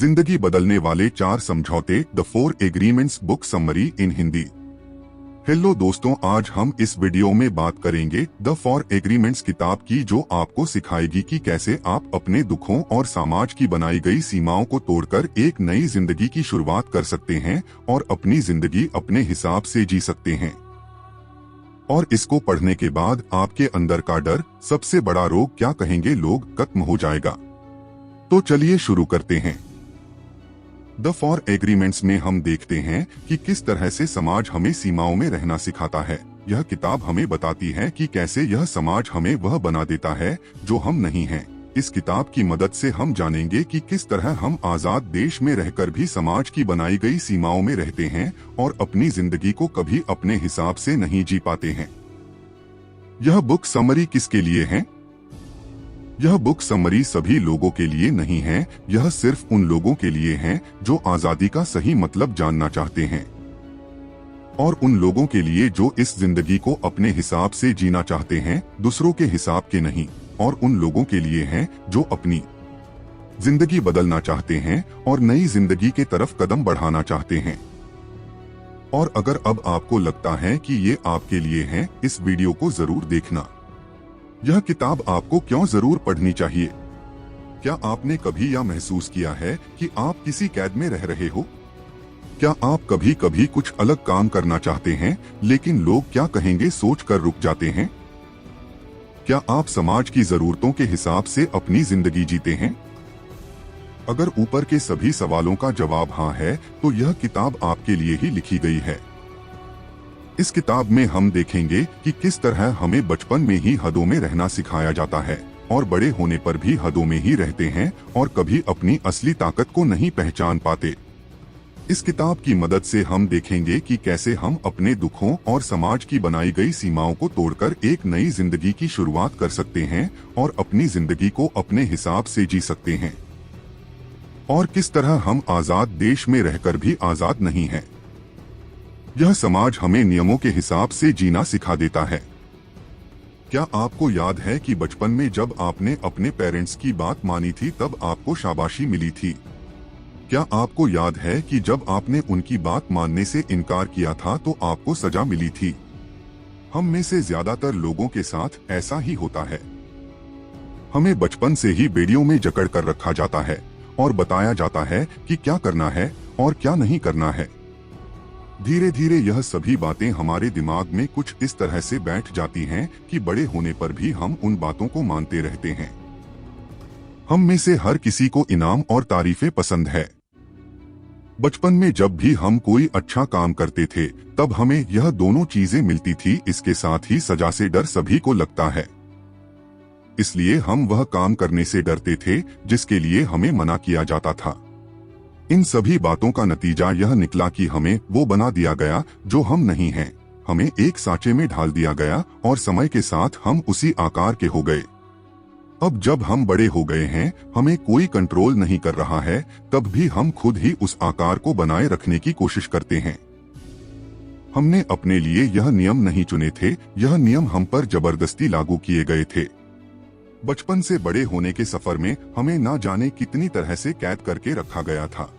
जिंदगी बदलने वाले 4 समझौते, the 4 agreements book summary in Hindi. Hello दोस्तों, आज हम इस वीडियो में बात करेंगे द 4 एग्रीमेंट्स किताब की, जो आपको सिखाएगी कि कैसे आप अपने दुखों और समाज की बनाई गई सीमाओं को तोड़कर एक नई जिंदगी की शुरुआत कर सकते हैं और अपनी जिंदगी अपने हिसाब से जी सकते हैं। और इसको पढ़ने के बाद आपके अंदर का डर, सबसे बड़ा रोग क्या कहेंगे लोग, खत्म हो जाएगा। तो चलिए शुरू करते हैं। द 4 एग्रीमेंट्स में हम देखते हैं कि किस तरह से समाज हमें सीमाओं में रहना सिखाता है। यह किताब हमें बताती है कि कैसे यह समाज हमें वह बना देता है जो हम नहीं हैं। इस किताब की मदद से हम जानेंगे कि किस तरह हम आजाद देश में रहकर भी समाज की बनाई गई सीमाओं में रहते हैं और अपनी जिंदगी को कभी अपने हिसाब से नहीं जी पाते हैं। यह बुक समरी किसके लिए है? यह बुक समरी सभी लोगों के लिए नहीं है, यह सिर्फ उन लोगों के लिए है जो आजादी का सही मतलब जानना चाहते हैं, और उन लोगों के लिए जो इस जिंदगी को अपने हिसाब से जीना चाहते हैं, दूसरों के हिसाब के नहीं, और उन लोगों के लिए है जो अपनी जिंदगी बदलना चाहते हैं और नई जिंदगी के तरफ कदम बढ़ाना चाहते हैं। और अगर अब आपको लगता है कि ये आपके लिए है, इस वीडियो को जरूर देखना। यह किताब आपको क्यों जरूर पढ़नी चाहिए? क्या आपने कभी यह महसूस किया है कि आप किसी कैद में रह रहे हो? क्या आप कभी कभी कुछ अलग काम करना चाहते हैं, लेकिन लोग क्या कहेंगे सोच कर रुक जाते हैं? क्या आप समाज की जरूरतों के हिसाब से अपनी जिंदगी जीते हैं? अगर ऊपर के सभी सवालों का जवाब हाँ है, तो यह किताब आपके लिए ही लिखी गई है। इस किताब में हम देखेंगे कि किस तरह हमें बचपन में ही हदों में रहना सिखाया जाता है और बड़े होने पर भी हदों में ही रहते हैं और कभी अपनी असली ताकत को नहीं पहचान पाते। इस किताब की मदद से हम देखेंगे कि कैसे हम अपने दुखों और समाज की बनाई गई सीमाओं को तोड़कर एक नई जिंदगी की शुरुआत कर सकते हैं और अपनी जिंदगी को अपने हिसाब से जी सकते हैं, और किस तरह हम आजाद देश में रहकर भी आजाद नहीं हैं। यह समाज हमें नियमों के हिसाब से जीना सिखा देता है। क्या आपको याद है कि बचपन में जब आपने अपने पेरेंट्स की बात मानी थी तब आपको शाबाशी मिली थी? क्या आपको याद है कि जब आपने उनकी बात मानने से इनकार किया था तो आपको सजा मिली थी? हम में से ज्यादातर लोगों के साथ ऐसा ही होता है। हमें बचपन से ही बेड़ियों में जकड़ कर रखा जाता है और बताया जाता है कि क्या करना है और क्या नहीं करना है। धीरे धीरे यह सभी बातें हमारे दिमाग में कुछ इस तरह से बैठ जाती हैं कि बड़े होने पर भी हम उन बातों को मानते रहते हैं। हम में से हर किसी को इनाम और तारीफें पसंद है। बचपन में जब भी हम कोई अच्छा काम करते थे तब हमें यह दोनों चीजें मिलती थी। इसके साथ ही सजा से डर सभी को लगता है, इसलिए हम वह काम करने से डरते थे जिसके लिए हमें मना किया जाता था। इन सभी बातों का नतीजा यह निकला कि हमें वो बना दिया गया जो हम नहीं हैं। हमें एक सांचे में ढाल दिया गया और समय के साथ हम उसी आकार के हो गए। अब जब हम बड़े हो गए हैं, हमें कोई कंट्रोल नहीं कर रहा है, तब भी हम खुद ही उस आकार को बनाए रखने की कोशिश करते हैं। हमने अपने लिए यह नियम नहीं चुने थे, यह नियम हम पर जबरदस्ती लागू किए गए थे। बचपन से बड़े होने के सफर में हमें ना जाने कितनी तरह से कैद करके रखा गया था।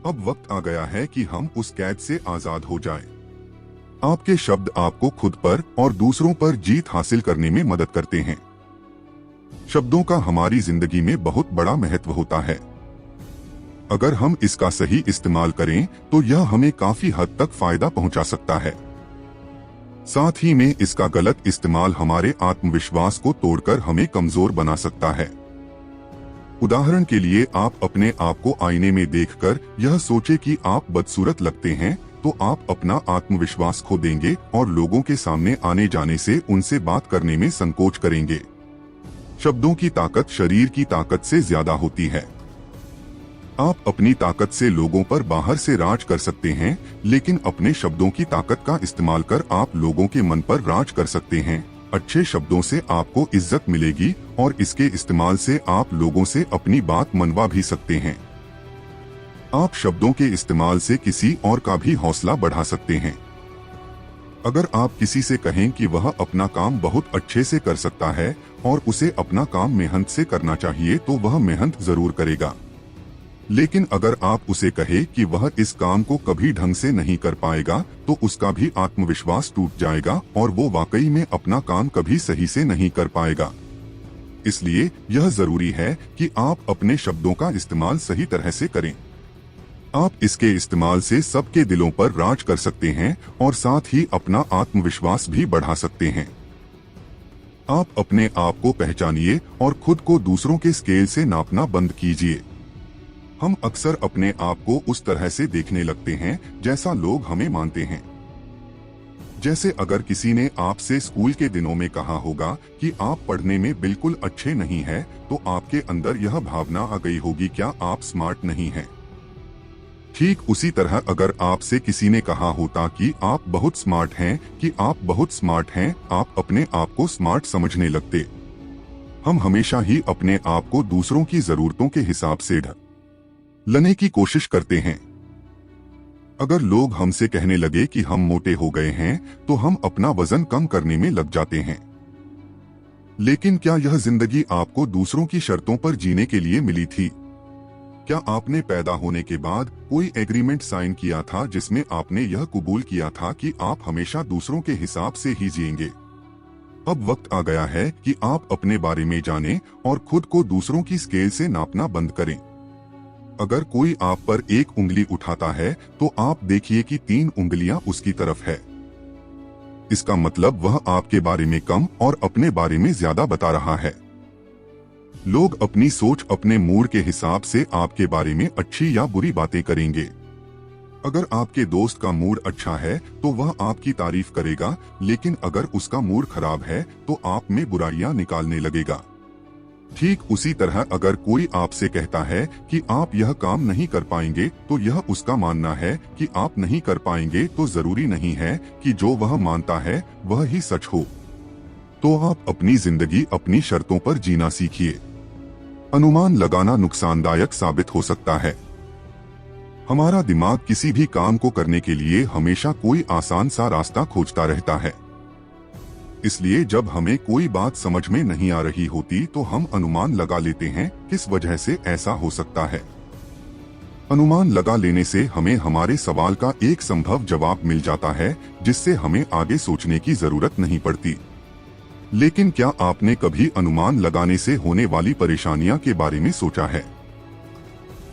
अब वक्त आ गया है कि हम उस कैद से आजाद हो जाएं। आपके शब्द आपको खुद पर और दूसरों पर जीत हासिल करने में मदद करते हैं। शब्दों का हमारी जिंदगी में बहुत बड़ा महत्व होता है। अगर हम इसका सही इस्तेमाल करें तो यह हमें काफी हद तक फायदा पहुंचा सकता है। साथ ही में इसका गलत इस्तेमाल हमारे आत्मविश्वास को तोड़कर हमें कमजोर बना सकता है। उदाहरण के लिए, आप अपने आप को आईने में देखकर यह सोचे कि आप बदसूरत लगते हैं तो आप अपना आत्मविश्वास खो देंगे और लोगों के सामने आने जाने से उनसे बात करने में संकोच करेंगे। शब्दों की ताकत शरीर की ताकत से ज्यादा होती है। आप अपनी ताकत से लोगों पर बाहर से राज कर सकते हैं, लेकिन अपने शब्दों की ताकत का इस्तेमाल कर आप लोगों के मन पर राज कर सकते हैं। अच्छे शब्दों से आपको इज्जत मिलेगी और इसके इस्तेमाल से आप लोगों से अपनी बात मनवा भी सकते हैं। आप शब्दों के इस्तेमाल से किसी और का भी हौसला बढ़ा सकते हैं। अगर आप किसी से कहें कि वह अपना काम बहुत अच्छे से कर सकता है और उसे अपना काम मेहनत से करना चाहिए, तो वह मेहनत जरूर करेगा। लेकिन अगर आप उसे कहे कि वह इस काम को कभी ढंग से नहीं कर पाएगा, तो उसका भी आत्मविश्वास टूट जाएगा और वो वाकई में अपना काम कभी सही से नहीं कर पाएगा। इसलिए यह जरूरी है कि आप अपने शब्दों का इस्तेमाल सही तरह से करें। आप इसके इस्तेमाल से सबके दिलों पर राज कर सकते हैं और साथ ही अपना आत्मविश्वास भी बढ़ा सकते हैं। आप अपने आप को पहचानिए और खुद को दूसरों के स्केल से नापना बंद कीजिए। हम अक्सर अपने आप को उस तरह से देखने लगते हैं जैसा लोग हमें मानते हैं। जैसे अगर किसी ने आपसे स्कूल के दिनों में कहा होगा कि आप पढ़ने में बिल्कुल अच्छे नहीं हैं, तो आपके अंदर यह भावना आ गई होगी, क्या आप स्मार्ट नहीं हैं। ठीक उसी तरह अगर आपसे किसी ने कहा होता कि आप बहुत स्मार्ट हैं, आप अपने आप को स्मार्ट समझने लगते। हम हमेशा ही अपने आप को दूसरों की जरूरतों के हिसाब से ढालने की कोशिश करते हैं। अगर लोग हमसे कहने लगे कि हम मोटे हो गए हैं, तो हम अपना वजन कम करने में लग जाते हैं। लेकिन क्या यह जिंदगी आपको दूसरों की शर्तों पर जीने के लिए मिली थी? क्या आपने पैदा होने के बाद कोई एग्रीमेंट साइन किया था जिसमें आपने यह कबूल किया था कि आप हमेशा दूसरों के हिसाब से ही जिएंगे? अब वक्त आ गया है कि आप अपने बारे में जानें और खुद को दूसरों की स्केल से नापना बंद करें। अगर कोई आप पर एक उंगली उठाता है, तो आप देखिए कि 3 उंगलियां उसकी तरफ है। इसका मतलब वह आपके बारे में कम और अपने बारे में ज्यादा बता रहा है। लोग अपनी सोच, अपने मूड के हिसाब से आपके बारे में अच्छी या बुरी बातें करेंगे। अगर आपके दोस्त का मूड अच्छा है तो वह आपकी तारीफ करेगा, लेकिन अगर उसका मूड खराब है तो आप में बुराइयां निकालने लगेगा। ठीक उसी तरह अगर कोई आपसे कहता है कि आप यह काम नहीं कर पाएंगे, तो यह उसका मानना है कि आप नहीं कर पाएंगे, तो जरूरी नहीं है कि जो वह मानता है वह ही सच हो। तो आप अपनी जिंदगी अपनी शर्तों पर जीना सीखिए। अनुमान लगाना नुकसानदायक साबित हो सकता है। हमारा दिमाग किसी भी काम को करने के लिए हमेशा कोई आसान सा रास्ता खोजता रहता है। इसलिए जब हमें कोई बात समझ में नहीं आ रही होती तो हम अनुमान लगा लेते हैं किस वजह से ऐसा हो सकता है। अनुमान लगा लेने से हमें हमारे सवाल का एक संभव जवाब मिल जाता है, जिससे हमें आगे सोचने की जरूरत नहीं पड़ती। लेकिन क्या आपने कभी अनुमान लगाने से होने वाली परेशानियां के बारे में सोचा है?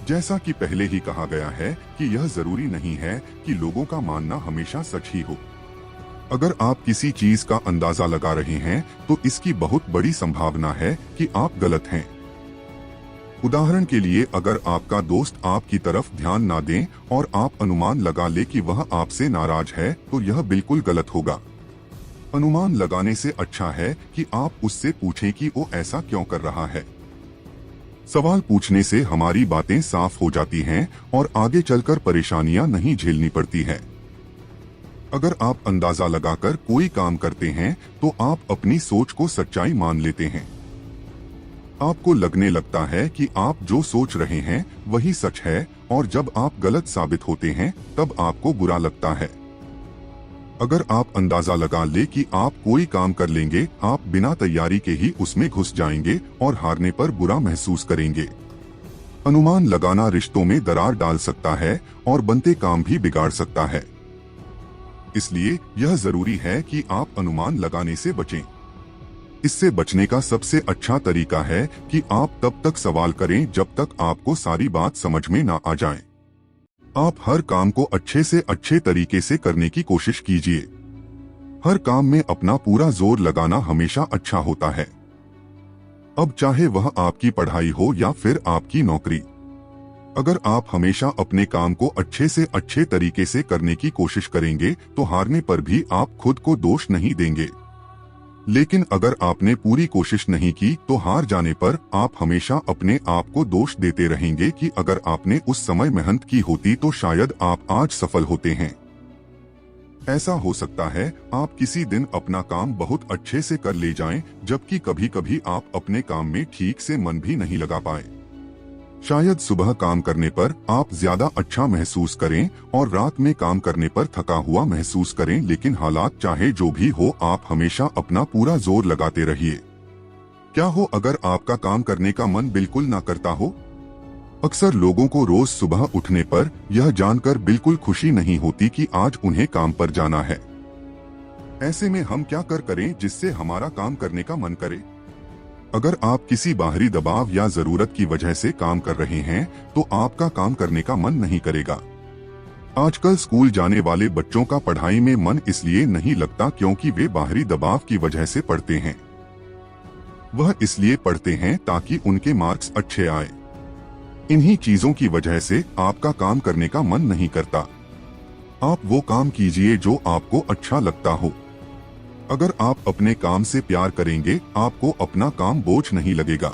जैसा कि पहले ही कहा गया है कि यह जरूरी नहीं है कि लोगों का मानना हमेशा सच ही हो। अगर आप किसी चीज का अंदाजा लगा रहे हैं तो इसकी बहुत बड़ी संभावना है कि आप गलत हैं। उदाहरण के लिए, अगर आपका दोस्त आपकी तरफ ध्यान ना दें और आप अनुमान लगा ले कि वह आपसे नाराज है, तो यह बिल्कुल गलत होगा। अनुमान लगाने से अच्छा है कि आप उससे पूछें कि वो ऐसा क्यों कर रहा है। सवाल पूछने से हमारी बातें साफ हो जाती हैं और आगे चलकर परेशानियां नहीं झेलनी पड़ती है। अगर आप अंदाजा लगाकर कोई काम करते हैं तो आप अपनी सोच को सच्चाई मान लेते हैं। आपको लगने लगता है कि आप जो सोच रहे हैं वही सच है, और जब आप गलत साबित होते हैं तब आपको बुरा लगता है। अगर आप अंदाजा लगा ले कि आप कोई काम कर लेंगे, आप बिना तैयारी के ही उसमें घुस जाएंगे और हारने पर बुरा महसूस करेंगे। अनुमान लगाना रिश्तों में दरार डाल सकता है और बनते काम भी बिगाड़ सकता है। इसलिए यह जरूरी है कि आप अनुमान लगाने से बचें। इससे बचने का सबसे अच्छा तरीका है कि आप तब तक सवाल करें जब तक आपको सारी बात समझ में ना आ जाए। आप हर काम को अच्छे से अच्छे तरीके से करने की कोशिश कीजिए। हर काम में अपना पूरा जोर लगाना हमेशा अच्छा होता है। अब चाहे वह आपकी पढ़ाई हो या फिर आपकी नौकरी, अगर आप हमेशा अपने काम को अच्छे से अच्छे तरीके से करने की कोशिश करेंगे तो हारने पर भी आप खुद को दोष नहीं देंगे। लेकिन अगर आपने पूरी कोशिश नहीं की तो हार जाने पर आप हमेशा अपने आप को दोष देते रहेंगे कि अगर आपने उस समय मेहनत की होती तो शायद आप आज सफल होते हैं। ऐसा हो सकता है आप किसी दिन अपना काम बहुत अच्छे से कर ले जाएं, जबकि कभी कभी आप अपने काम में ठीक से मन भी नहीं लगा पाए। शायद सुबह काम करने पर आप ज्यादा अच्छा महसूस करें और रात में काम करने पर थका हुआ महसूस करें, लेकिन हालात चाहे जो भी हो आप हमेशा अपना पूरा जोर लगाते रहिए। क्या हो अगर आपका काम करने का मन बिल्कुल ना करता हो? अक्सर लोगों को रोज सुबह उठने पर यह जानकर बिल्कुल खुशी नहीं होती कि आज उन्हें काम पर जाना है। ऐसे में हम क्या करें जिससे हमारा काम करने का मन करे। अगर आप किसी बाहरी दबाव या जरूरत की वजह से काम कर रहे हैं तो आपका काम करने का मन नहीं करेगा। आजकल स्कूल जाने वाले बच्चों का पढ़ाई में मन इसलिए नहीं लगता क्योंकि वे बाहरी दबाव की वजह से पढ़ते हैं। वह इसलिए पढ़ते हैं ताकि उनके मार्क्स अच्छे आए। इन्हीं चीजों की वजह से आपका काम करने का मन नहीं करता। आप वो काम कीजिए जो आपको अच्छा लगता हो। अगर आप अपने काम से प्यार करेंगे आपको अपना काम बोझ नहीं लगेगा।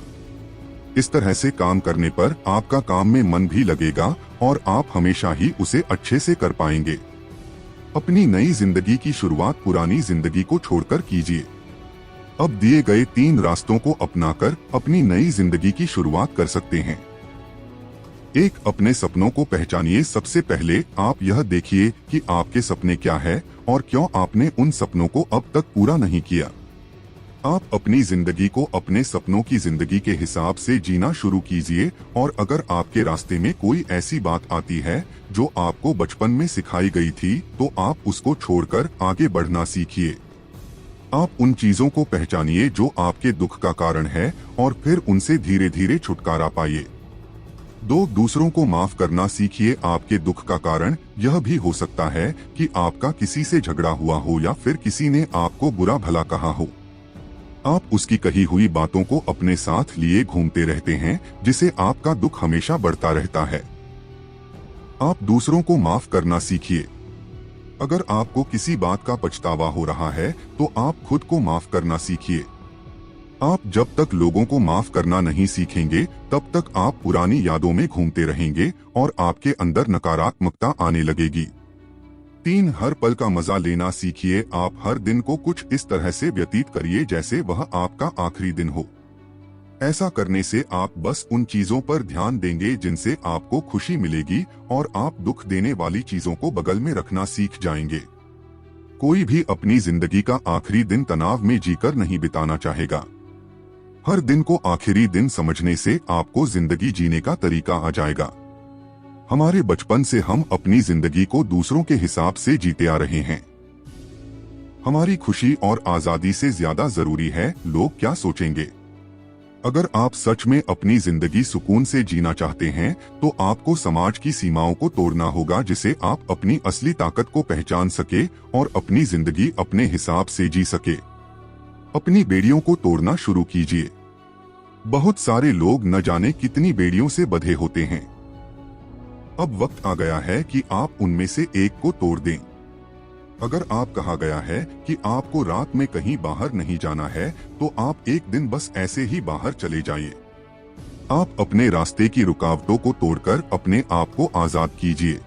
इस तरह से काम करने पर आपका काम में मन भी लगेगा और आप हमेशा ही उसे अच्छे से कर पाएंगे। अपनी नई जिंदगी की शुरुआत पुरानी जिंदगी को छोड़कर कीजिए। अब दिए गए 3 रास्तों को अपनाकर अपनी नई जिंदगी की शुरुआत कर सकते हैं। 1. अपने सपनों को पहचानिए। सबसे पहले आप यह देखिए कि आपके सपने क्या है और क्यों आपने उन सपनों को अब तक पूरा नहीं किया। आप अपनी जिंदगी को अपने सपनों की जिंदगी के हिसाब से जीना शुरू कीजिए और अगर आपके रास्ते में कोई ऐसी बात आती है जो आपको बचपन में सिखाई गई थी तो आप उसको छोड़कर आगे बढ़ना सीखिए। आप उन चीजों को पहचानिए जो आपके दुख का कारण है और फिर उनसे धीरे धीरे छुटकारा पाइए। 2. दूसरों को माफ करना सीखिए। आपके दुख का कारण यह भी हो सकता है कि आपका किसी से झगड़ा हुआ हो या फिर किसी ने आपको बुरा भला कहा हो। आप उसकी कही हुई बातों को अपने साथ लिए घूमते रहते हैं जिसे आपका दुख हमेशा बढ़ता रहता है। आप दूसरों को माफ करना सीखिए। अगर आपको किसी बात का पछतावा हो रहा है तो आप खुद को माफ करना सीखिए। आप जब तक लोगों को माफ करना नहीं सीखेंगे तब तक आप पुरानी यादों में घूमते रहेंगे और आपके अंदर नकारात्मकता आने लगेगी। 3. हर पल का मजा लेना सीखिए। आप हर दिन को कुछ इस तरह से व्यतीत करिए जैसे वह आपका आखिरी दिन हो। ऐसा करने से आप बस उन चीजों पर ध्यान देंगे जिनसे आपको खुशी मिलेगी और आप दुख देने वाली चीजों को बगल में रखना सीख जाएंगे। कोई भी अपनी जिंदगी का आखिरी दिन तनाव में जीकर नहीं बिताना चाहेगा। हर दिन को आखिरी दिन समझने से आपको जिंदगी जीने का तरीका आ जाएगा। हमारे बचपन से हम अपनी जिंदगी को दूसरों के हिसाब से जीते आ रहे हैं। हमारी खुशी और आजादी से ज्यादा जरूरी है लोग क्या सोचेंगे। अगर आप सच में अपनी जिंदगी सुकून से जीना चाहते हैं तो आपको समाज की सीमाओं को तोड़ना होगा जिसे आप अपनी असली ताकत को पहचान सके और अपनी जिंदगी अपने हिसाब से जी सके। अपनी बेड़ियों को तोड़ना शुरू कीजिए। बहुत सारे लोग न जाने कितनी बेड़ियों से बंधे होते हैं। अब वक्त आ गया है कि आप उनमें से एक को तोड़ दें। अगर आप कहा गया है कि आपको रात में कहीं बाहर नहीं जाना है तो आप एक दिन बस ऐसे ही बाहर चले जाइए। आप अपने रास्ते की रुकावटों को तोड़कर अपने आप को आजाद कीजिए।